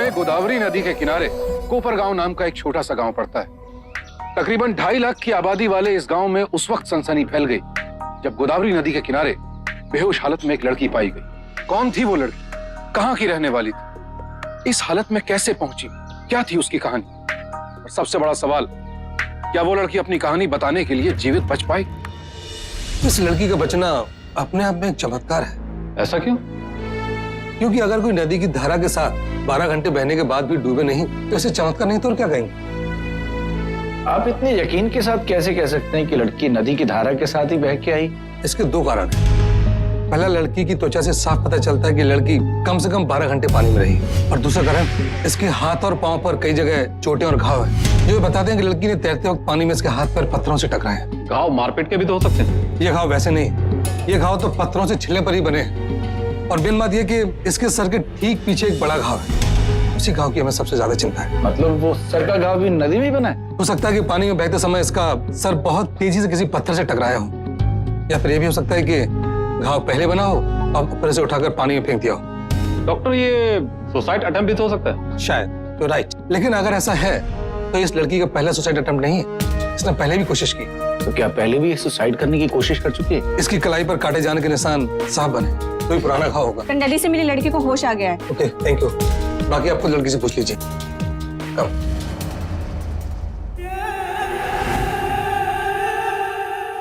में गोदावरी नदी के किनारे कोपर गांव नाम का एक छोटा सा गांव पड़ता है। तकरीबन 2.5 लाख की आबादी वाले इस गांव में उस वक्त सनसनी फैल गई जब गोदावरी नदी के किनारे बेहोश हालत में एक लड़की पाई गई। कौन थी वो लड़की, कहां की रहने वाली थी, इस हालत में कैसे पहुंची, क्या थी उसकी कहानी, और सबसे बड़ा सवाल, क्या वो लड़की अपनी कहानी बताने के लिए जीवित बच पाई? इस लड़की का बचना अपने आप में एक चमत्कार है। ऐसा क्यों? क्योंकि अगर कोई नदी की धारा के साथ 12 घंटे बहने के बाद भी डूबे नहीं तो इसे चमत्कार नहीं तो और क्या कहेंगे? आप इतने यकीन के साथ कैसे कह सकते हैं कि लड़की नदी की धारा के साथ ही बह के आई? इसके 2 कारण हैं। पहला, लड़की की त्वचा से साफ पता चलता है कि लड़की कम से कम 12 घंटे पानी में रही, और दूसरा कारण, इसके हाथ और पांव पर कई जगह चोटें और घाव है जो बताते हैं कि लड़की ने तैरते वक्त पानी में इसके हाथ पैर पत्थरों से टकराए हैं। घाव मारपीट के भी तो हो सकते हैं। ये घाव वैसे नहीं, ये घाव तो पत्थरों से छिलने पर ही बने हैं। और मेन बात यह कि इसके सर के ठीक पीछे एक बड़ा घाव है, उसी घाव की हमें सबसे ज्यादा चिंता है। मतलब वो सर का घाव भी नदी में बना है? हो सकता है कि पानी में बहते समय इसका सर बहुत तेजी से किसी पत्थर से टकराया हो, या फिर यह भी हो सकता है कि घाव पहले बना हो और ऊपर से उठाकर पानी में फेंक दिया हो। डॉक्टर, ये सुसाइड अटेम्प्ट भी तो हो सकता है। शायद तो राइट, लेकिन अगर ऐसा है तो इस लड़की का पहला सुसाइड अटेम्प्ट नहीं है, इसने पहले भी कोशिश की। तो क्या पहले भी सुसाइड करने की कोशिश कर चुकी है? इसकी कलाई पर काटे जाने के निशान साफ बने, कोई पुराना घाव होगा। कंडली से मेरी लड़की को होश आ गया है। Okay, thank you. बाकी आपको लड़की से पूछ लीजिए। कम।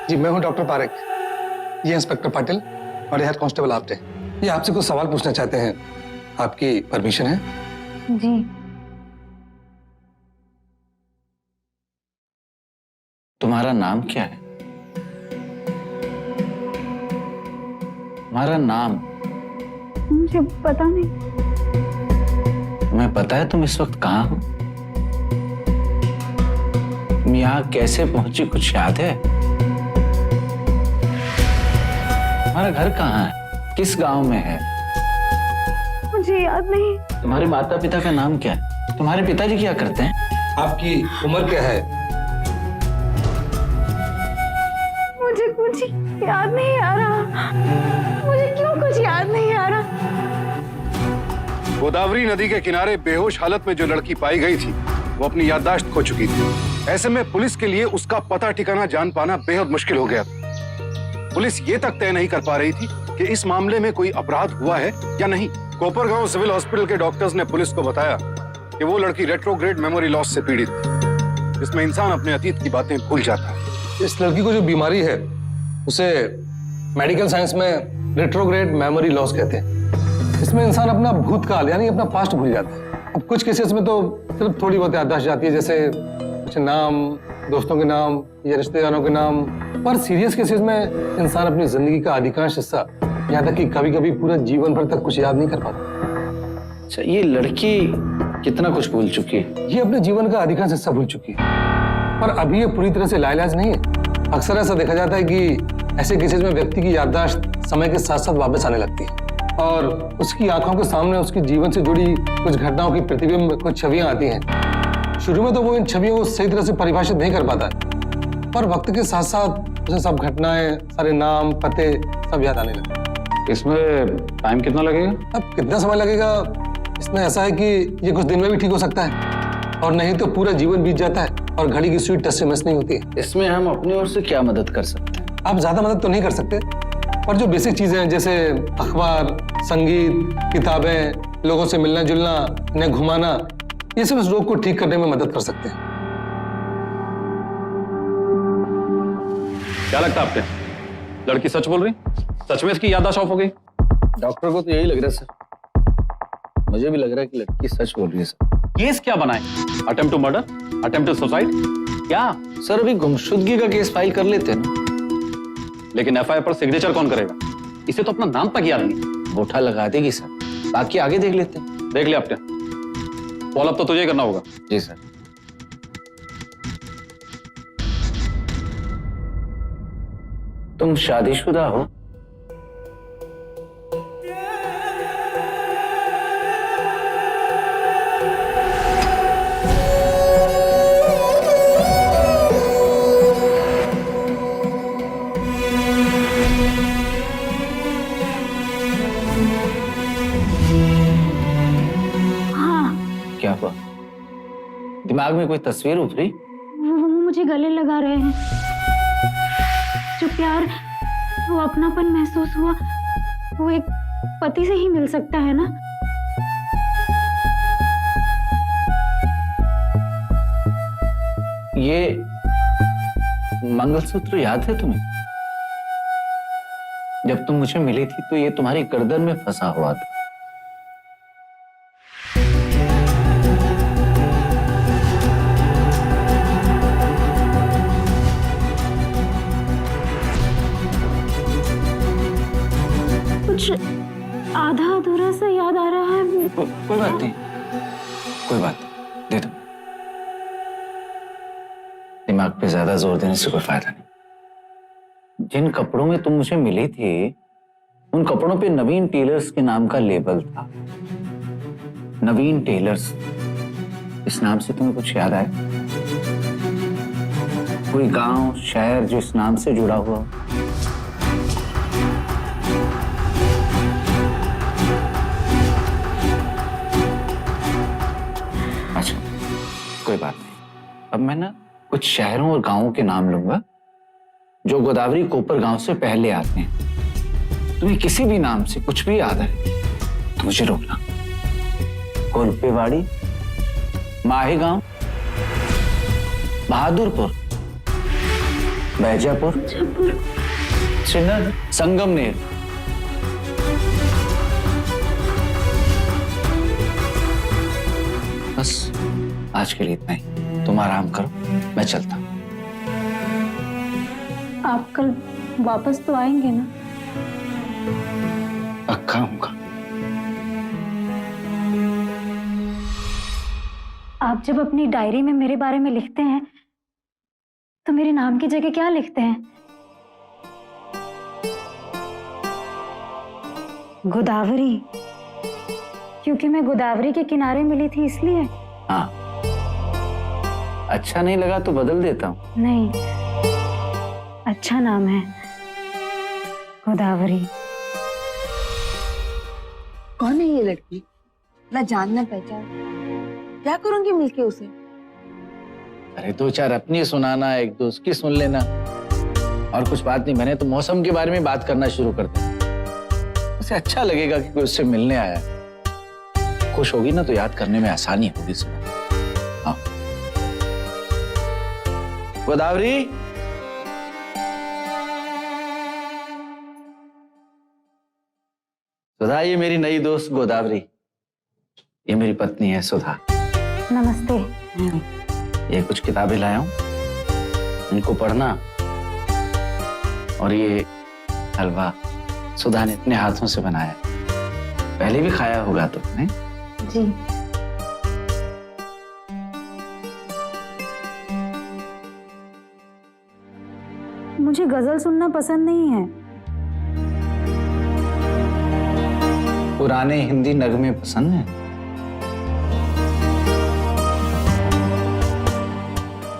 जी, मैं हूं डॉक्टर पारेख, ये इंस्पेक्टर पाटिल और ये हेड कांस्टेबल आपटे। ये आपसे कुछ सवाल पूछना चाहते हैं, आपकी परमिशन है? जी। तुम्हारा नाम क्या है? तुम्हारा नाम? मुझे पता नहीं। तुम्हें पता है तुम इस वक्त कहाँ हो? तुम यहाँ कैसे पहुंची, कुछ याद है? तुम्हारा घर कहाँ है, किस गांव में है? मुझे याद नहीं। तुम्हारे माता पिता का नाम क्या है? तुम्हारे पिताजी क्या करते हैं? आपकी उम्र क्या है? मुझे कुछ याद नहीं आ रहा। मुझे क्यों कुछ याद नहीं आ रहा? गोदावरी नदी के किनारे बेहोश हालत में जो लड़की पाई गई थी वो अपनी याददाश्त खो चुकी थी। ऐसे में पुलिस के लिए उसका पता ठिकाना जान पाना बेहद मुश्किल हो गया था। पुलिस ये तक तय नहीं कर पा रही थी कि इस मामले में कोई अपराध हुआ है या नहीं। कोपरगांव सिविल हॉस्पिटल के डॉक्टर्स ने पुलिस को बताया कि वो लड़की रेट्रोग्रेड मेमोरी लॉस से पीड़ित थी, जिसमें इंसान अपने अतीत की बातें भूल जाता है। इस लड़की को जो बीमारी है उसे मेडिकल साइंस में रेट्रोग्रेड मेमोरी लॉस कहते हैं। इसमें इंसान अपना भूतकाल यानी अपना पास्ट भूल जाता है। अब कुछ केसेस में तो सिर्फ थोड़ी बहुत याददाश्त जाती है, जैसे कुछ नाम, दोस्तों के नाम या रिश्तेदारों के नाम। पर सीरियस केसेस में इंसान अपनी जिंदगी का अधिकांश हिस्सा, यहाँ तक कि कभी-कभी पूरा जीवन भर तक कुछ याद नहीं कर पाता। अच्छा, ये लड़की कितना कुछ भूल चुकी है? ये अपने जीवन का अधिकांश हिस्सा भूल चुकी है, पर अभी ये पूरी तरह से लाइलाज नहीं है। अक्सर ऐसा देखा जाता है कि ऐसे केसेस में व्यक्ति की याददाश्त समय के साथ साथ वापस आने लगती है और उसकी आंखों के सामने उसके जीवन से जुड़ी कुछ घटनाओं की प्रतिबिंब, कुछ छवियां आती हैं। शुरू में तो वो इन छवियों को सही तरह से परिभाषित नहीं कर पाता है, पर वक्त के साथ साथ उसे सब घटनाएं, सारे नाम, पते सब याद आने लगते। इसमें टाइम कितना लगेगा? अब कितना समय लगेगा, इसमें ऐसा है कि ये कुछ दिन में भी ठीक हो सकता है और नहीं तो पूरा जीवन बीत जाता है और घड़ी की सुई टस से मिस नहीं होती है। इसमें हम अपनी ओर से क्या मदद कर सकते हैं? आप ज्यादा मदद तो नहीं कर सकते, पर जो बेसिक चीजें हैं जैसे अखबार, संगीत, किताबें, लोगों से मिलना जुलना, इन्हें घुमाना, ये सब इस रोग को ठीक करने में मदद कर सकते हैं। क्या लगता है आपको, लड़की सच बोल रही? सच में इसकी याददाश्त ऑफ हो गई? डॉक्टर को तो यही लग रहा है सर। मुझे भी लग रहा है कि लड़की सच बोल रही है सर। केस क्या बनाए? Attempt to murder, attempt to suicide, क्या? सर अभी गुमशुदगी का केस फाइल कर लेते हैं ना। लेकिन एफआईआर पर सिग्नेचर कौन करेगा? इसे तो अपना नाम तक याद नहीं। बोठा लगा देगी सर, बाकी आगे देख लेते हैं। देख लिया आपने, फॉलोअप तो तुझे करना होगा। जी सर। तुम शादीशुदा हो? दिमाग में कोई तस्वीर उभरी? वो मुझे गले लगा रहे हैं। जो प्यार, वो अपनापन महसूस हुआ, वो एक पति से ही मिल सकता है ना। ये मंगलसूत्र याद है तुम्हें? जब तुम मुझे मिली थी तो ये तुम्हारी गर्दन में फंसा हुआ था। कुछ आधा अधूरा सा याद आ रहा है। कोई बात नहीं, कोई बात नहीं, दे दो। दिमाग पे ज्यादा जोर देने से कोई फायदा नहीं। जिन कपड़ों में तुम मुझे मिली थी, उन कपड़ों पे नवीन टेलर्स के नाम का लेबल था। नवीन टेलर्स, इस नाम से तुम्हें कुछ याद आया? कोई गांव, शहर जो इस नाम से जुड़ा हुआ हो? अच्छा, कोई बात नहीं। अब मैं ना कुछ शहरों और गांवों के नाम लूंगा जो गोदावरी कोपर गांव से पहले आते हैं। तुम्हें किसी भी नाम से कुछ भी याद आए तो मुझे रोकना। कोल्पेवाड़ी, माहेगांव, बहादुरपुर, बैजापुर, श्रीनगर, संगमनेर। बस आज के लिए इतना ही। तुम आराम करो, मैं चलता हूं। आप कल वापस तो आएंगे ना? पक्का आऊंगा। आप जब अपनी डायरी में मेरे बारे में लिखते हैं तो मेरे नाम की जगह क्या लिखते हैं? गोदावरी, क्योंकि मैं गोदावरी के किनारे मिली थी इसलिए। हाँ, अच्छा नहीं लगा तो बदल देता हूँ। नहीं, अच्छा नाम है गोदावरी। कौन है ये लड़की? ना जान ना पहचान, क्या करूंगी मिलके उसे? अरे दो चार अपनी सुनाना, एक दो उसकी सुन लेना, और कुछ बात नहीं बने तो मौसम के बारे में बात करना शुरू कर दे। उसे अच्छा लगेगा कि कोई उससे मिलने आया। खुश होगी ना तो याद करने में आसानी होगी। सुना, हाँ। गोदावरी, सुधा, ये मेरी नई दोस्त गोदावरी। ये मेरी पत्नी है सुधा। नमस्ते। ये कुछ किताबें लाया हूं, इनको पढ़ना। और ये हलवा सुधा ने अपने हाथों से बनाया। पहले भी खाया होगा तुमने। जी। मुझे गजल सुनना पसंद नहीं है। पुराने हिंदी नगमे पसंद हैं?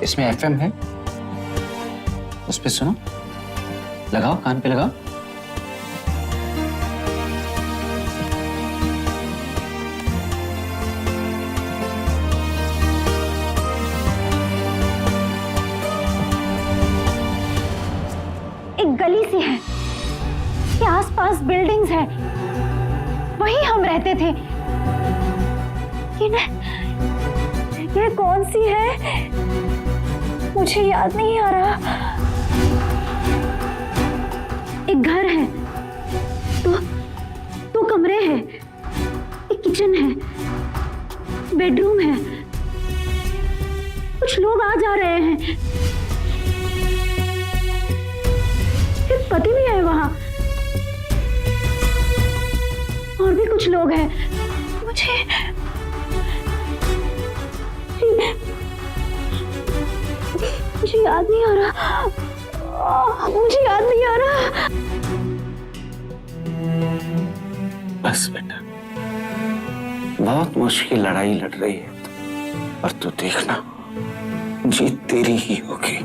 इसमें एफएम है, उस पे सुनो। लगाओ, कान पे लगाओ। एक गली सी है, के आसपास बिल्डिंग्स है, वहीं हम रहते थे। ये कौन सी है? मुझे याद नहीं आ रहा। एक घर है, दो कमरे हैं, एक किचन है, बेडरूम है, कुछ लोग आ जा रहे हैं, एक पति भी है वहां, और भी कुछ लोग हैं। मुझे याद नहीं आ रहा। मुझे याद नहीं आ रहा। बस बेटा, बहुत मुश्किल लड़ाई लड़ रही है और तू देखना, जीत तेरी ही होगी।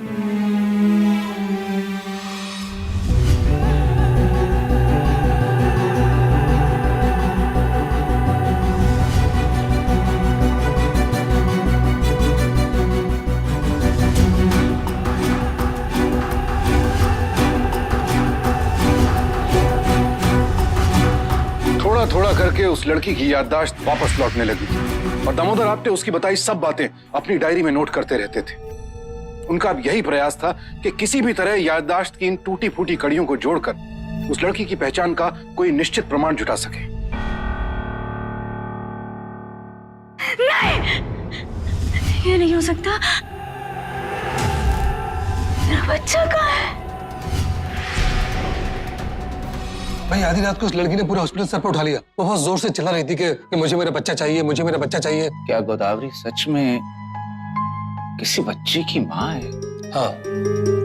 करके उस लड़की की याददाश्त वापस लौटने लगी थी और दामोदर आप्टे उसकी बताई सब बातें अपनी डायरी में नोट करते रहते थे। उनका अब यही प्रयास था कि किसी भी तरह याददाश्त की इन टूटी फूटी कड़ियों को जोड़कर उस लड़की की पहचान का कोई निश्चित प्रमाण जुटा सके। नहीं, ये नहीं हो सकता। मेरा बच्चा कहाँ है? भाई आधी रात को उस लड़की ने पूरा हॉस्पिटल सर पर उठा लिया। वो बहुत जोर से चिल्ला रही थी कि मुझे मेरा बच्चा चाहिए, मुझे मेरा बच्चा चाहिए। क्या गोदावरी सच में किसी बच्चे की माँ है? हाँ,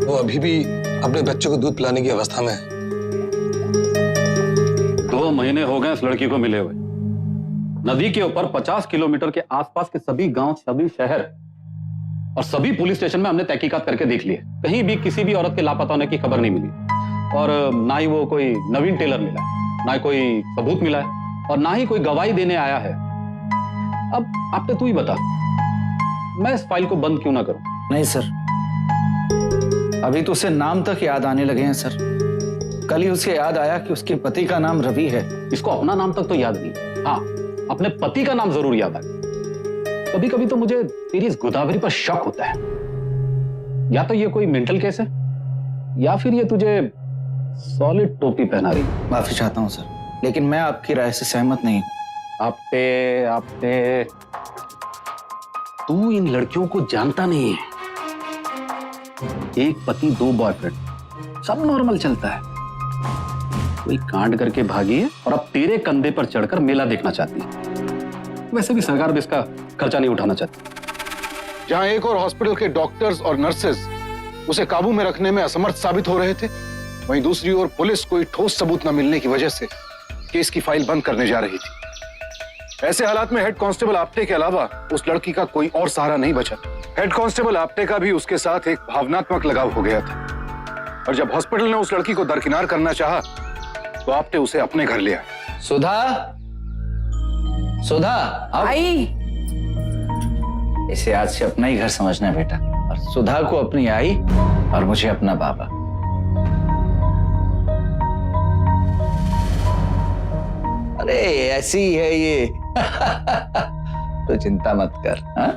वो अभी भी अपने बच्चे को दूध पिलाने की अवस्था में है। 2 महीने हो गए इस लड़की को मिले हुए। नदी के ऊपर 50 किलोमीटर के आसपास के सभी गांव, सभी शहर और सभी पुलिस स्टेशन में हमने तहकीकात करके देख लिए। कहीं भी किसी भी औरत के लापता होने की खबर नहीं मिली और ना ही वो कोई नवीन टेलर मिला है, ना ही कोई सबूत मिला है और ना ही कोई गवाही देने आया है। अब आपने तू ही बता, मैं इस फाइल को बंद क्यों ना करूं? नहीं सर, अभी तो उसे नाम तक याद आने लगे हैं सर। कल ही उसे याद आया कि उसके पति का नाम रवि है। इसको अपना नाम तक तो याद नहीं, हाँ अपने पति का नाम जरूर याद आया। कभी कभी तो मुझे तेरी इस गोदावरी पर शक होता है, या तो ये कोई मेंटल केस है या फिर ये तुझे सॉलिड टोपी पहना रही है। माफी चाहता हूं सर, लेकिन मैं आपकी राय से सहमत नहीं हूं। आपटे तू इन लड़कियों को जानता नहीं है। एक पति 2 बॉयफ्रेंड, सब नॉर्मल चलता है। कोई कांड करके भागी है और अब तेरे कंधे पर चढ़कर मेला देखना चाहती है। वैसे भी सरकार भी इसका खर्चा नहीं उठाना चाहती। जहां एक और हॉस्पिटल के डॉक्टर्स और नर्सेज उसे काबू में रखने में असमर्थ साबित हो रहे थे, वहीं दूसरी ओर पुलिस कोई ठोस सबूत न मिलने की वजह से केस की फाइल बंद करने जा रही थी। ऐसे हालात में हेड कांस्टेबल आप्टे के अलावा उस लड़की का कोई और सहारा नहीं बचा। हेड कांस्टेबल आप्टे का भी उसके साथ एक भावनात्मक लगाव हो गया था और जब हॉस्पिटल ने उस लड़की को दरकिनार करना चाहा तो आप्टे उसे अपने घर ले आए। सुधा, सुधा आई। इसे आज से अपना ही घर समझना है बेटा, और सुधा को अपनी आई और मुझे अपना बाबा। अरे ऐसी ही है ये। तो चिंता मत कर। हाँ?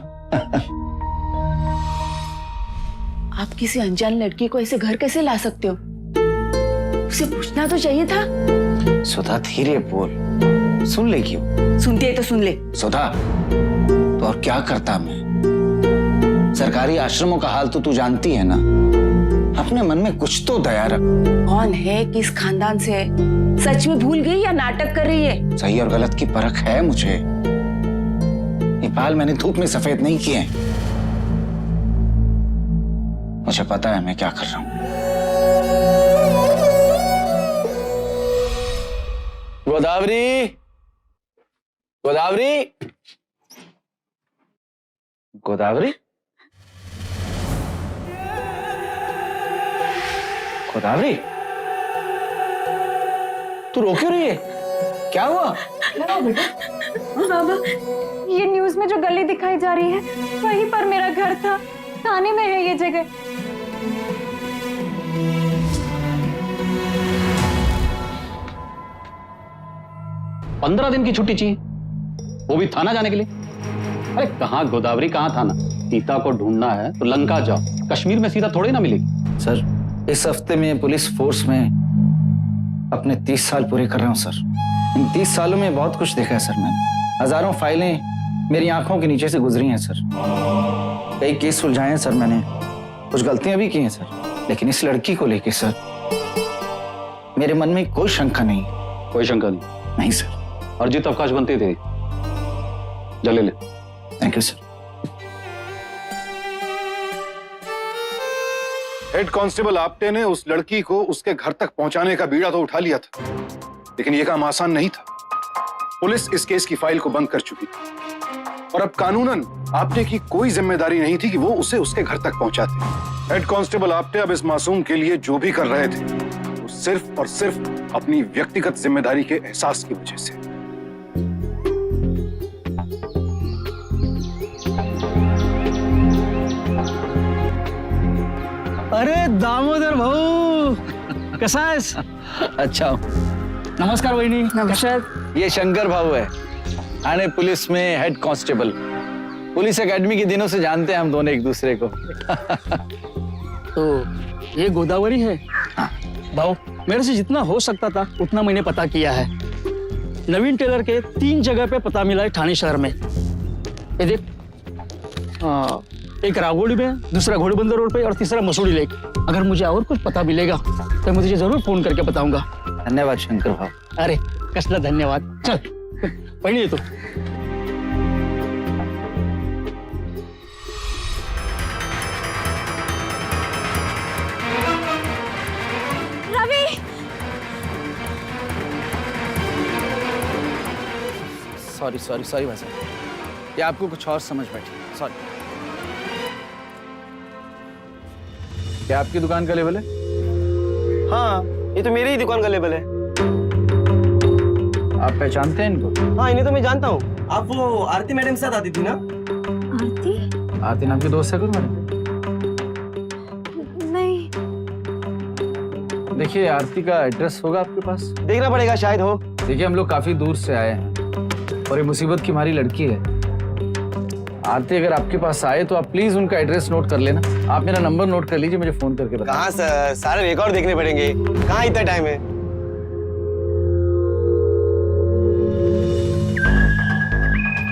आप किसी अनजान लड़की को ऐसे घर कैसे ला सकते हो? उसे पूछना तो चाहिए था। सुधा धीरे बोल, सुन ले क्यों? सुनती है तो सुन ले। सुधा, तो और क्या करता मैं? सरकारी आश्रमों का हाल तो तू जानती है ना। अपने मन में कुछ तो दया रख। कौन है, किस खानदान से है, सच में भूल गई या नाटक कर रही है? सही और गलत की परख है मुझे। ये बाल मैंने धूप में सफेद नहीं किए। मुझे पता है मैं क्या कर रहा हूं। गोदावरी, गोदावरी, गोदावरी, गोदावरी, तू रो क्यों रही है? क्या हुआ? बाबा, ये न्यूज़ में जो गली दिखाई जा रही है वहीं पर मेरा घर था। थाने में है ये जगह। पंद्रह दिन की छुट्टी चाहिए, वो भी थाना जाने के लिए? अरे कहाँ गोदावरी, कहाँ थाना? सीता को ढूंढना है तो लंका जाओ, कश्मीर में सीता थोड़ी ना मिलेगी। सर, इस हफ्ते में पुलिस फोर्स में अपने 30 साल पूरे कर रहा हूं सर। इन 30 सालों में बहुत कुछ देखा है सर मैंने। हजारों फाइलें मेरी आंखों के नीचे से गुजरी हैं सर। कई केस सुलझाए हैं सर मैंने, कुछ गलतियां भी की हैं सर, लेकिन इस लड़की को लेके सर मेरे मन में कोई शंका नहीं। कोई शंका नहीं? नहीं सर। अर्जित अवकाश बनते थे, जले ले। Thank you sir. Head constable Apte ने उस लड़की को उसके घर तक पहुंचाने का बीड़ा तो उठा लिया था, लेकिन यह काम आसान नहीं था। पुलिस इस केस की फाइल को बंद कर चुकी थी और अब कानूनन आप्टे की कोई जिम्मेदारी नहीं थी कि वो उसे उसके घर तक पहुंचाते। हेड कांस्टेबल आप्टे अब इस मासूम के लिए जो भी कर रहे थे वो सिर्फ और सिर्फ अपनी व्यक्तिगत जिम्मेदारी के एहसास की वजह से। अरे दामोदर भाऊ, कसा आहेस? अच्छा, नमस्कार वहिनी. नमस्कार. ये शंकर भाऊ है, थाने पुलिस में हेड कांस्टेबल। पुलिस एकेडमी के दिनों से जानते हैं हम दोनों एक दूसरे को। तो ये गोदावरी है। भाऊ, मेरे से जितना हो सकता था उतना मैंने पता किया है। नवीन टेलर के 3 जगह पे पता मिला है थाने शहर में। ये देख, एक राघोड़ी में, दूसरा घोड़बंदर रोड पे और तीसरा मसूड़ी लेक। अगर मुझे और कुछ पता मिलेगा तो मुझे जरूर फोन करके बताऊंगा। धन्यवाद शंकर भाऊ। अरे कसला धन्यवाद। चल पढ़िए तो। रवि, सॉरी सॉरी सॉरी भाई साहब, ये आपको कुछ और समझ बैठी। सॉरी। क्या आपकी दुकान का लेबल है? हाँ, ये तो मेरी ही दुकान का लेबल है। आप पहचानते हैं इनको? हाँ, इन्हें तो मैं जानता हूँ। आप वो आरती मैडम के साथ आती थी ना? आरती? आरती नाम की दोस्त है तुम्हारी? नहीं। देखिए, आरती का एड्रेस होगा आपके पास? देखना पड़ेगा, शायद हो। देखिए, हम लोग काफी दूर से आए हैं और ये मुसीबत की हमारी लड़की है। आरती अगर आपके पास आए तो आप प्लीज उनका एड्रेस नोट कर लेना। आप मेरा नंबर नोट कर लीजिए, मुझे फोन करके बताइए। कहाँ सर, सारे रिकॉर्ड देखने पड़ेंगे। कहाँ इतना टाइम है?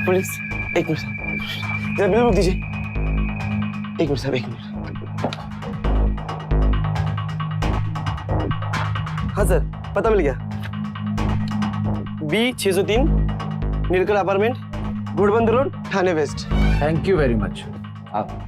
पुलिस, एक मिनट जरा बिल रुक दीजिए। एक मिनट साहब, एक मिनट। हाँ सर, पता मिल गया। B603 Neelkanth apartment, Ghodbunder road, Thane west. Thank you very much. आप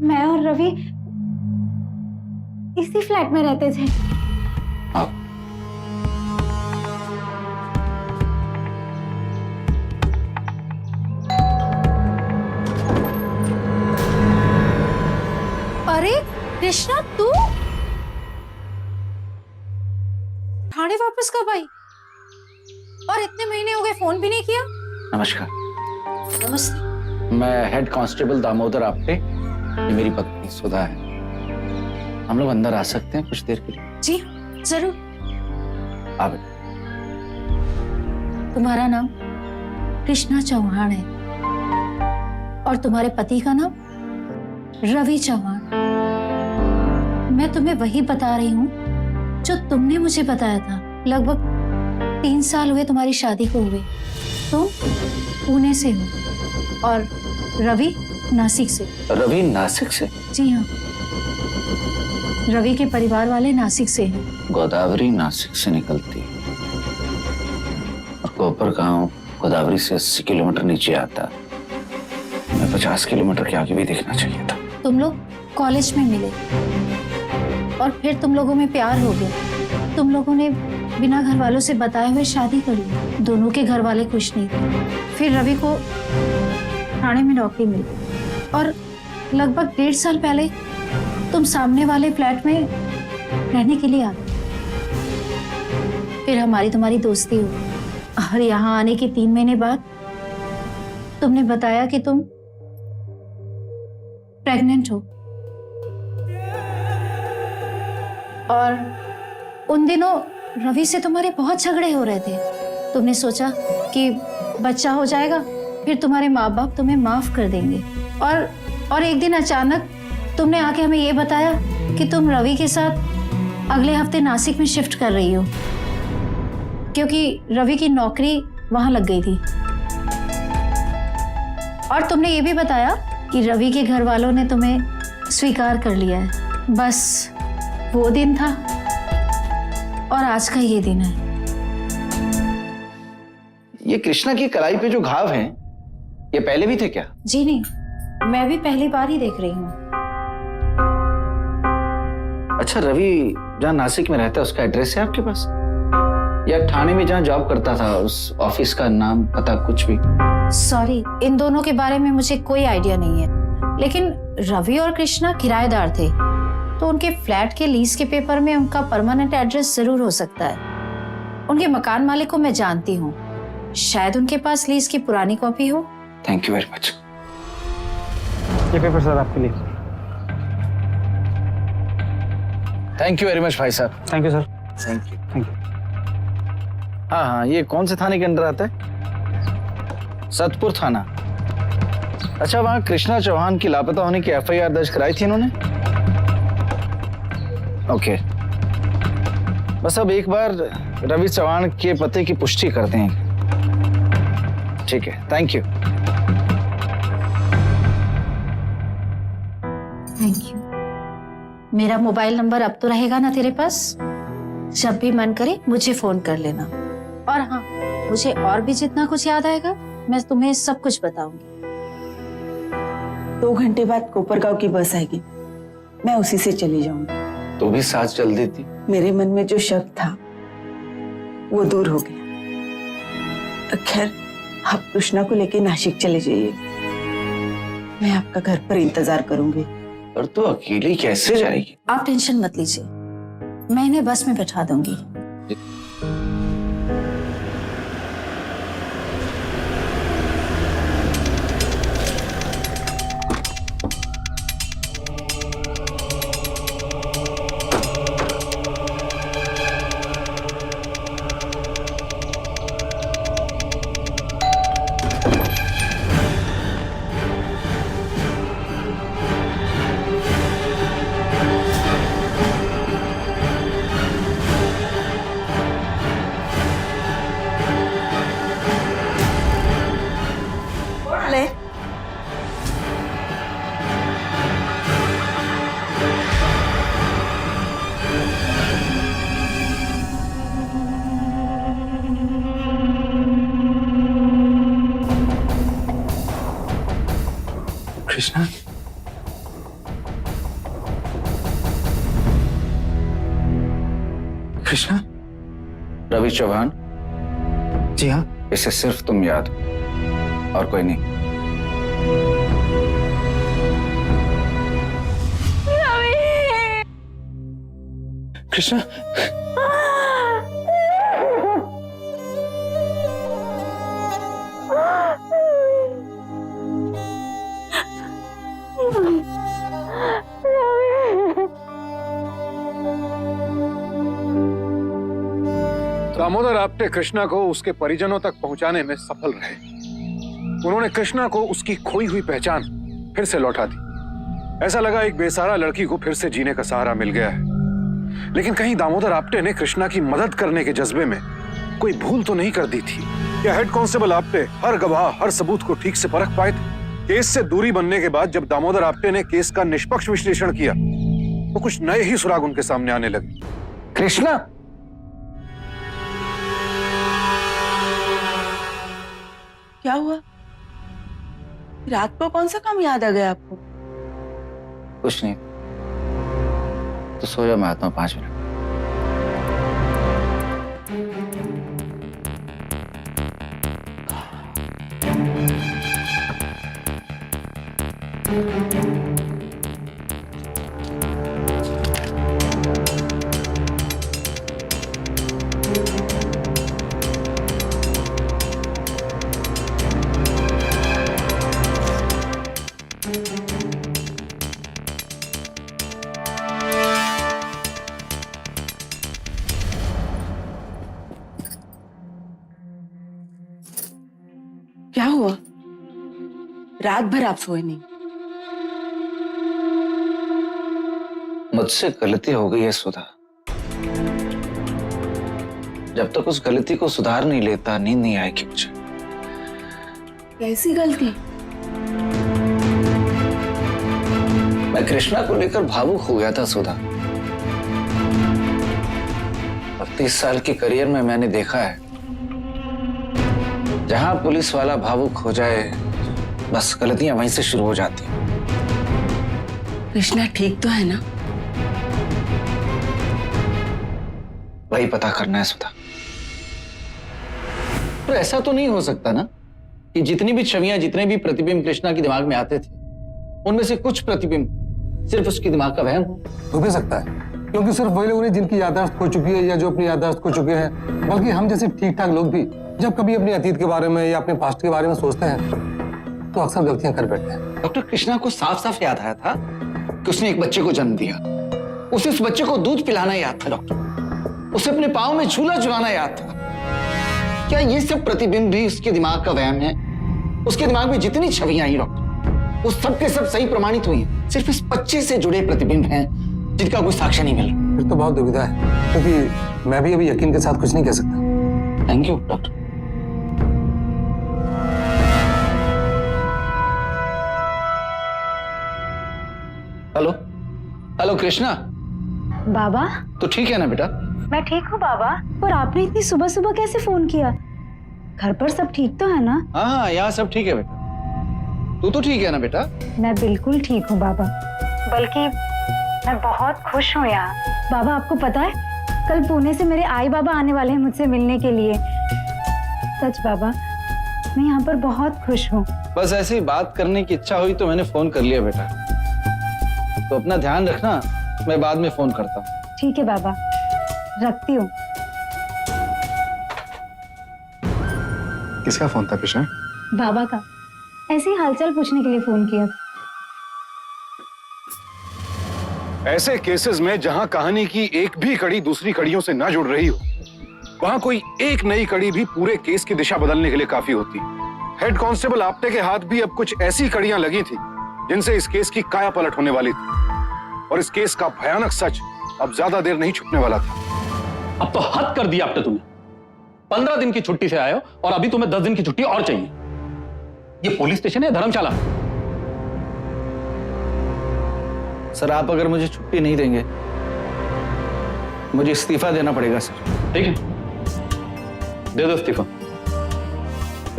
मैं और रवि इसी फ्लैट में रहते थे। अरे कृष्णा, तू थाने वापस कब आई? और इतने महीने हो गए, फोन भी नहीं किया। नमस्कार। नमस्ते। मैं हेड कांस्टेबल दामोदर आपटे, ये मेरी पत्नी सुधा है। हम लोग अंदर आ सकते हैं कुछ देर के लिए? जी जरूर। आप तुम्हारा नाम कृष्णा चौहान है और तुम्हारे पति का नाम रवि चौहान। मैं तुम्हें वही बता रही हूँ जो तुमने मुझे बताया था। लगभग 3 साल हुए तुम्हारी शादी को हुए। तुम पुणे से हो और रवि नासिक से। रवि नासिक से? जी हाँ, रवि के परिवार वाले नासिक से हैं। गोदावरी नासिक से निकलती है और कोपर गांव गोदावरी से 80 किलोमीटर नीचे आता। मैं 50 किलोमीटर के आगे भी देखना चाहिए था। तुम लोग कॉलेज में मिले और फिर तुम लोगों में प्यार हो गया। तुम लोगों ने बिना घर वालों से बताए हुए शादी कर ली। दोनों के घर वाले खुश नहीं थे। फिर रवि को थाने में नौकरी मिली और लगभग 1.5 साल पहले तुम सामने वाले फ्लैट में रहने के लिए आ गए। फिर हमारी तुम्हारी दोस्ती हुई और यहाँ आने के 3 महीने बाद तुमने बताया कि तुम प्रेग्नेंट हो। और उन दिनों रवि से तुम्हारे बहुत झगड़े हो रहे थे। तुमने सोचा कि बच्चा हो जाएगा फिर तुम्हारे माँ बाप तुम्हें माफ कर देंगे। और एक दिन अचानक तुमने आके हमें ये बताया कि तुम रवि के साथ अगले हफ्ते नासिक में शिफ्ट कर रही हो क्योंकि रवि की नौकरी वहां लग गई थी। और तुमने ये भी बताया कि रवि के घर वालों ने तुम्हें स्वीकार कर लिया है। बस वो दिन था और आज का ये दिन है। ये कृष्णा की कलाई पे जो घाव हैं, ये पहले भी थे क्या? जी नहीं, मैं भी पहली बार ही देख रही हूँ। अच्छा, रवि जहाँ नासिक में रहता है उसका एड्रेस है आपके पास? या थाने में जहाँ जॉब करता था उस ऑफिस का नाम पता कुछ भी? सॉरी, इन दोनों के बारे में मुझे कोई आइडिया नहीं है, लेकिन रवि और कृष्णा किराएदार थे, तो उनके फ्लैट के लीज के पेपर में उनका परमानेंट एड्रेस जरूर हो सकता है। उनके मकान मालिक को मैं जानती हूँ, शायद उनके पास लीज की पुरानी कॉपी हो। Thank you very much. ये पेपर सर आपके लिए। थैंक यू वेरी मच भाई साहब। Thank you sir. Thank you. Thank you. हाँ हाँ, ये कौन से थाने के अंदर आता है? सतपुर थाना। अच्छा, वहाँ कृष्णा चौहान की लापता होने की एफआईआर दर्ज कराई थी इन्होंने? ओके, बस अब एक बार रवि चौहान के पते की पुष्टि करते हैं। ठीक है, थैंक यू। Thank you. मेरा मोबाइल नंबर अब तो रहेगा ना तेरे पास? जब भी मन करे मुझे फोन कर लेना। और हाँ, मुझे और भी जितना कुछ याद आएगा मैं तुम्हें सब कुछ बताऊंगी। 2 घंटे बाद कोपरगांव की बस आएगी, मैं उसी से चली जाऊंगी। तू भी साथ चल देती। मेरे मन में जो शक था वो दूर हो गया। खैर, आप कृष्णा को लेके नासिक चले जाइए, मैं आपका घर पर इंतजार करूंगी। और तू अकेली कैसे जाएगी? आप टेंशन मत लीजिए, मैं इन्हें बस में बैठा दूंगी। कृष्णा, कृष्णा, रवि चौहान। जी हाँ। इसे सिर्फ तुम याद हो और कोई नहीं। कृष्णा, दामोदर आपटे कृष्णा को उसके परिजनों तक पहुंचाने में सफल रहे। उन्होंने कृष्णा को उसकी खोई हुई पहचान फिर से लौटा दी। ऐसा लगा एक बेसहारा लड़की को फिर से जीने का सहारा मिल गया है। लेकिन कहीं दामोदर आपटे ने कृष्णा की मदद करने के जज्बे में कोई भूल तो नहीं कर दी थी? क्या हेड कांस्टेबल आपटे हर गवाह, हर सबूत को ठीक से परख पाए थे? केस से दूरी बनने के बाद जब दामोदर आपटे ने केस का निष्पक्ष विश्लेषण किया तो कुछ नए ही सुराग उनके सामने आने लगे। कृष्णा, क्या हुआ? रात को कौन सा काम याद आ गया आपको? कुछ नहीं, तो सो जा, मैं आता हूँ 5 मिनट। क्या हुआ? रात भर आप सोए नहीं? मुझसे गलती हो गई है सुधा। जब तक उस गलती को सुधार नहीं लेता नींद नहीं आएगी मुझे। कैसी गलती? मैं कृष्णा को लेकर भावुक हो गया था सुधा। और 30 साल के करियर में मैंने देखा है, जहां पुलिस वाला भावुक हो जाए बस गलतियां वहीं से शुरू हो जाती हैं। कृष्णा ठीक तो है ना? वही पता करना है सुधा। डॉक्टर ऐसा तो नहीं हो सकता ना कि जितनी भी छवियां, जितने भी प्रतिबिंब कृष्णा के दिमाग में आते थे, उनमें से कुछ प्रतिबिंब सिर्फ उसके दिमाग का वहम हो? हो भी सकता है, क्योंकि सिर्फ वही लोग नहीं जिनकी याददाश्त खो चुकी है या जो अपनी याददाश्त खो चुके हैं, बल्कि हम जैसे ठीक ठाक लोग भी जब कभी अपने अतीत के बारे में या अपने पास्ट के बारे में सोचते हैं तो अक्सर गलतियां कर बैठते हैं। डॉक्टर, कृष्णा को साफ साफ याद आया था कि उसने एक बच्चे को जन्म दिया। उसे उस बच्चे को दूध पिलाना याद था डॉक्टर। उसे अपने पाँव में झूला झुलाना याद था। क्या ये सब प्रतिबिंब भी उसके दिमाग का वहम है? उसके दिमाग में जितनी छवियां आई डॉक्टर, उस सब के सब सही प्रमाणित हुई हैं। सिर्फ इस बच्चे से जुड़े प्रतिबिंब हैं जिनका कोई साक्ष्य नहीं मिल रहा। फिर तो बहुत दुविधा है, क्योंकि मैं भी अभी यकीन के साथ कुछ नहीं कह सकता। Thank you doctor. Hello hello Krishna, बाबा, तो ठीक है ना बेटा? मैं ठीक हूँ बाबा। पर आपने इतनी सुबह सुबह कैसे फोन किया? घर पर सब ठीक तो है ना? हाँ, यहाँ सब ठीक है बेटा। तू तो ठीक है ना बेटा? मैं बिल्कुल ठीक हूँ बाबा, बल्कि मैं बहुत खुश हूँ यहाँ। बाबा, आपको पता है कल पुणे से मेरे आई बाबा आने वाले हैं मुझसे मिलने के लिए। सच बाबा, मैं यहाँ पर बहुत खुश हूँ। बस ऐसे ही बात करने की इच्छा हुई तो मैंने फोन कर लिया बेटा। तो अपना ध्यान रखना, मैं बाद में फोन करता हूँ। ठीक है बाबा, रखती हूँ। किसका फोन था कृष्णा? बाबा का, ऐसे ही हालचाल पूछने के लिए फोन किया। ऐसे केसेस में जहां कहानी की एक भी कड़ी दूसरी कड़ियों से ना जुड़ रही हो, वहां कोई एक नई कड़ी भी पूरे केस की दिशा बदलने के लिए काफी होती। हेड कांस्टेबल आप्टे के हाथ भी अब कुछ ऐसी कड़ियां लगी थी जिनसे इस केस की काया पलट होने वाली थी, और इस केस का भयानक सच अब ज्यादा देर नहीं छुपने वाला था। अब तो हद कर दिया आपने। तुमने 15 दिन की छुट्टी से आए हो और अभी तुम्हें 10 दिन की छुट्टी और चाहिए। ये पुलिस स्टेशन है, धर्मशाला? सर, आप अगर मुझे छुट्टी नहीं देंगे, मुझे इस्तीफा देना पड़ेगा सर। ठीक है, दे दो इस्तीफा,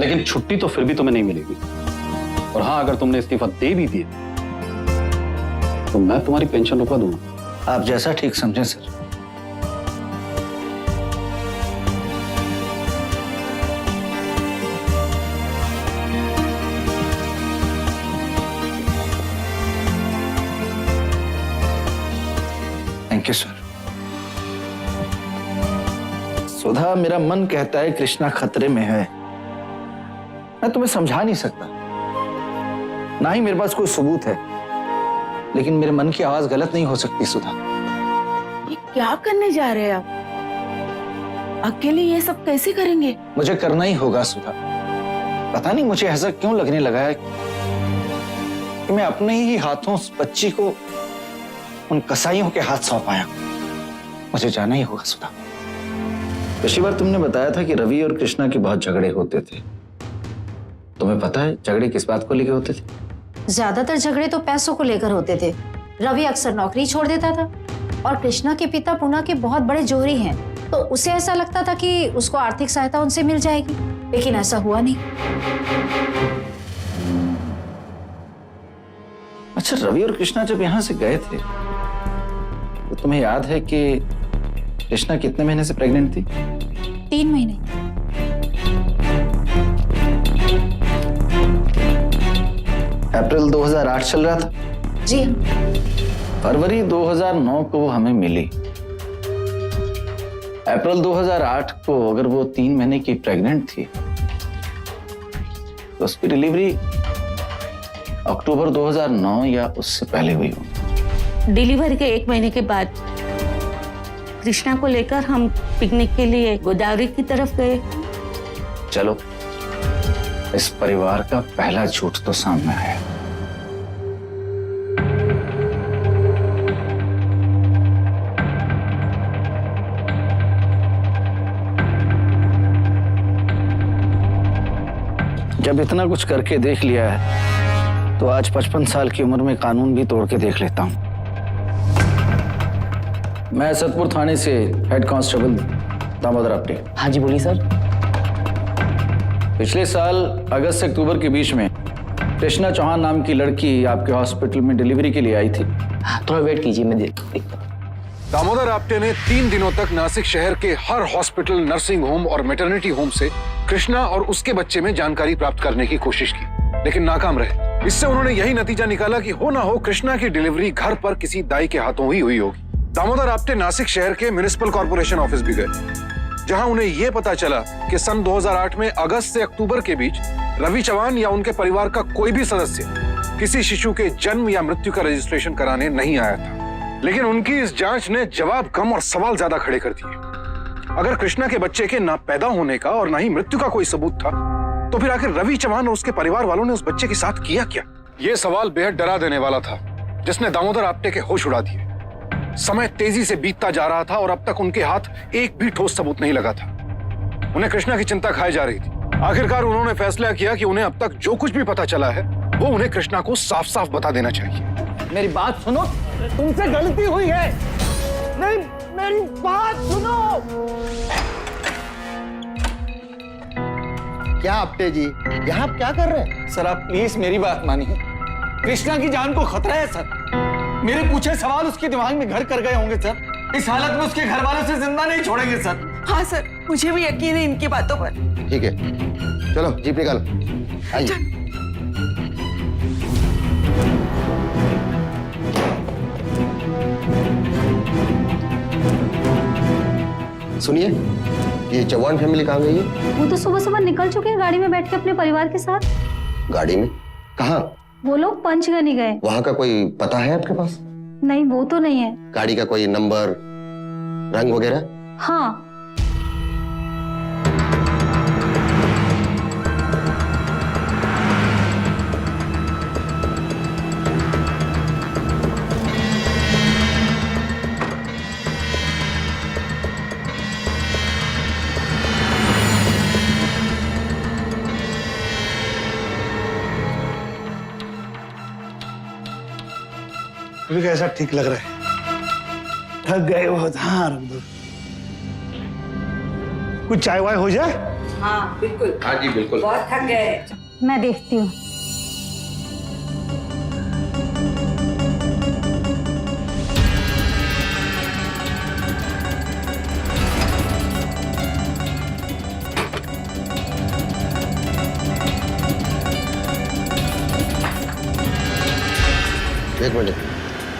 लेकिन छुट्टी तो फिर भी तुम्हें नहीं मिलेगी। और हाँ, अगर तुमने इस्तीफा दे भी दिया तो मैं तुम्हारी पेंशन रुकवा दूंगा। आप जैसा ठीक समझें sir. Thank you sir. Sudha, मेरा मन कहता है कृष्णा खतरे में है। मैं तुम्हें समझा नहीं सकता, ना ही मेरे पास कोई सबूत है, लेकिन मेरे मन की आवाज गलत नहीं हो सकती सुधा। ये क्या करने जा रहे हैं आप? अकेले ये सब कैसे करेंगे? मुझे करना ही होगा सुधा। पता नहीं मुझे ऐसा क्यों लगने लगा है कि मैं अपने ही हाथों उस बच्ची को उन कसाईयों के हाथ सौंप आया। मुझे जाना ही होगा सुधा। पिछली बार तुमने बताया था कि रवि और कृष्णा के बहुत झगड़े होते थे। तुम्हें पता है झगड़े किस बात को लेकर होते थे? ज्यादातर झगड़े तो पैसों को लेकर होते थे। रवि अक्सर नौकरी छोड़ देता था और कृष्णा के पिता पुणे के बहुत बड़े जोहरी हैं, तो उसे ऐसा लगता था कि उसको आर्थिक सहायता उनसे मिल जाएगी, लेकिन ऐसा हुआ नहीं। अच्छा, रवि और कृष्णा जब यहां से गए थे तो तुम्हें याद है कि कृष्णा कितने महीने से प्रेग्नेंट थी? 3 महीने। अप्रैल 2008 चल रहा था। जी। फरवरी 2009 को वो हमें मिली। अप्रैल 2008 को अगर वो 3 महीने की प्रेग्नेंट थी तो उसकी डिलीवरी अक्टूबर 2009 या उससे पहले हुई होगी। डिलीवरी के 1 महीने के बाद कृष्णा को लेकर हम पिकनिक के लिए गोदावरी की तरफ गए। चलो, इस परिवार का पहला झूठ तो सामने आया। जब इतना कुछ करके देख लिया है तो आज 55 साल की उम्र में कानून भी तोड़ के देख लेता हूं। मैं सतपुर थाने से हेड कांस्टेबल दामोदर आप्टे। हाँ जी, बोलिए सर। पिछले साल अगस्त से अक्टूबर के बीच में कृष्णा चौहान नाम की लड़की आपके हॉस्पिटल में डिलीवरी के लिए आई थी। थोड़ा वेट कीजिए, मैं देखता हूं। दामोदर आप्टे ने 3 दिनों तक नासिक शहर के हर हॉस्पिटल, नर्सिंग होम और मैटरनिटी होम से कृष्णा और उसके बच्चे में जानकारी प्राप्त करने की कोशिश की, लेकिन नाकाम रहे। इससे उन्होंने यही नतीजा निकाला कि हो ना हो कृष्णा की डिलीवरी घर पर किसी दाई के हाथों ही हुई होगी। दामोदर आप्टे नासिक शहर के म्युनिसिपल कॉर्पोरेशन ऑफिस भी गए, जहां उन्हें यह पता चला कि सन 2008 में अगस्त से अक्टूबर के बीच रवि चौहान या उनके परिवार का कोई भी सदस्य किसी शिशु के जन्म या मृत्यु का रजिस्ट्रेशन कराने नहीं आया था। लेकिन उनकी इस जांच ने जवाब कम और सवाल ज्यादा खड़े कर दिए। अगर कृष्णा के बच्चे के ना पैदा होने का और ना ही मृत्यु का कोई सबूत था, तो फिर आखिर रवि चौहान और उसके परिवार वालों ने उस बच्चे के साथ किया क्या? यह सवाल बेहद डरा देने वाला था, जिसने दामोदर आप्टे के होश उड़ा दिए। समय तेजी से बीतता जा रहा था और अब तक उनके हाथ एक भी ठोस सबूत नहीं लगा था। उन्हें कृष्णा की चिंता खाई जा रही थी। आखिरकार उन्होंने फैसला किया कि उन्हें अब तक जो कुछ भी पता चला है वो उन्हें कृष्णा को साफ साफ बता देना चाहिए। मेरी बात सुनो, तुमसे गलती हुई है। नहीं, मेरी बात सुनो। क्या आप्टे जी, यहाँ आप क्या कर रहे हैं? सर आप प्लीज मेरी बात मानिए। कृष्णा की जान को खतरा है सर। मेरे पूछे सवाल उसके दिमाग में घर कर गए होंगे सर। इस हालत में उसके घर वालों से जिंदा नहीं छोड़ेंगे सर। हाँ सर, मुझे भी यकीन है इनकी बातों पर। ठीक है, चलो जीप निकालो, आइए। सुनिए, ये चौहान फैमिली कहाँ गई है? वो तो सुबह सुबह निकल चुके हैं गाड़ी में बैठ के अपने परिवार के साथ। गाड़ी में? कहाँ? वो लोग पंचगनी गए। वहाँ का कोई पता है आपके पास? नहीं, वो तो नहीं है। गाड़ी का कोई नंबर, रंग वगैरह? हाँ, मुझे कैसा ठीक लग रहा है? थक गए बहुत। हाँ, रख दो। कुछ चाय वाय हो जाए? हाँ बिल्कुल। हाँ जी बिल्कुल। बहुत थक गए। मैं देखती हूँ।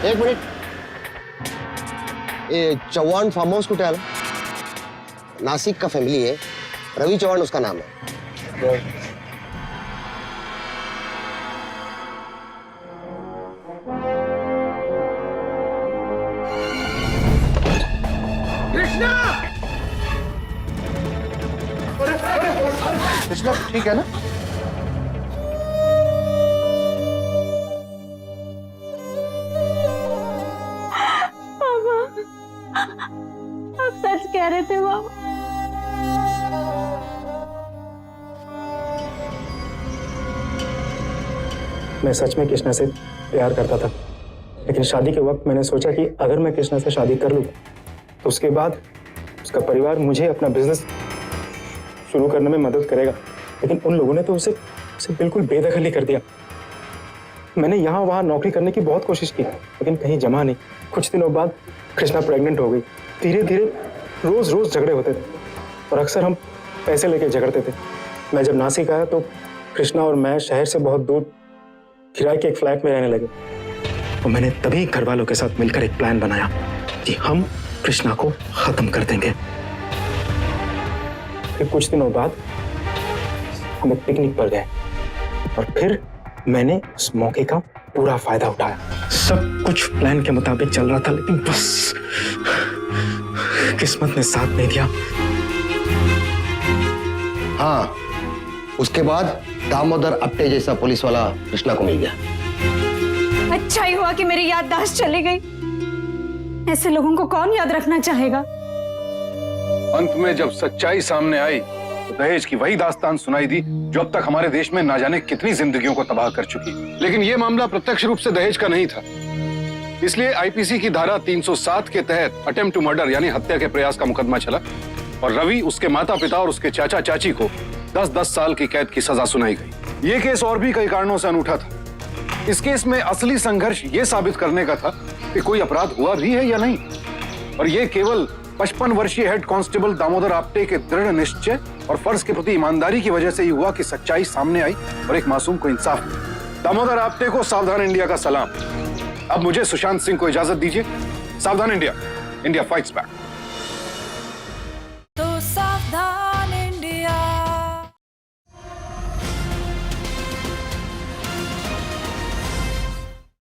एक मिनट, ये चौहान फार्म हाउस कुठे आला? नासिक का फैमिली है, रवि चौहान उसका नाम है। कृष्णा ठीक है ना? आप सच कह रहे थे बाबा। मैं सच में कृष्णा से प्यार करता था, लेकिन शादी के वक्त मैंने सोचा कि अगर मैं कृष्णा से शादी कर लूँ तो उसके बाद उसका परिवार मुझे अपना बिजनेस शुरू करने में मदद करेगा। लेकिन उन लोगों ने तो उसे बिल्कुल बेदखल ही कर दिया। मैंने यहाँ वहाँ नौकरी करने की बहुत कोशिश की, लेकिन कहीं जमा नहीं। कुछ दिनों बाद कृष्णा प्रेग्नेंट हो गई। धीरे धीरे रोज रोज झगड़े होते थे और अक्सर हम पैसे लेके झगड़ते थे। मैं जब नासिक आया तो कृष्णा और मैं शहर से बहुत दूर किराए के एक फ्लैट में रहने लगे। और मैंने तभी घर वालों के साथ मिलकर एक प्लान बनाया कि हम कृष्णा को खत्म कर देंगे। फिर कुछ दिनों बाद हम एक पिकनिक पर गए और फिर मैंने उस मौके का पूरा फायदा उठाया। सब कुछ प्लान के मुताबिक चल रहा था, लेकिन बस किस्मत ने साथ नहीं दिया। हाँ, उसके बाद दामोदर आप्टे जैसा पुलिस वाला कृष्णा को मिल गया। अच्छा ही हुआ कि मेरी याददाश्त चली गई। ऐसे लोगों को कौन याद रखना चाहेगा? अंत में जब सच्चाई सामने आई तो दहेज की वही दास्तान सुनाई दी जो अब तक हमारे देश में ना जाने कितनी जिंदगियों को तबाह कर चुकी। लेकिन यह मामला प्रत्यक्ष रूप से दहेज का नहीं था, इसलिए आईपीसी की धारा 307 के तहत अटेम्प्ट टू मर्डर यानी हत्या के प्रयास का मुकदमा चला और रवि, उसके माता पिता और उसके चाचा चाची को 10-10 साल की कैद की सजा सुनाई गई। यह केस और भी कई कारणों से अनूठा था। इस केस में असली संघर्ष यह साबित करने का था कि कोई अपराध हुआ भी है या नहीं, और यह केवल 55 वर्षीय हेड कांस्टेबल दामोदर आपटे के दृढ़ निश्चय और फर्ज के प्रति ईमानदारी की वजह से ही हुआ कि सच्चाई सामने आई और एक मासूम को इंसाफ मिला। दामोदर आपटे को सावधान इंडिया का सलाम। अब मुझे सुशांत सिंह को इजाजत दीजिए। सावधान इंडिया, इंडिया फाइट्स बैक। तो सावधान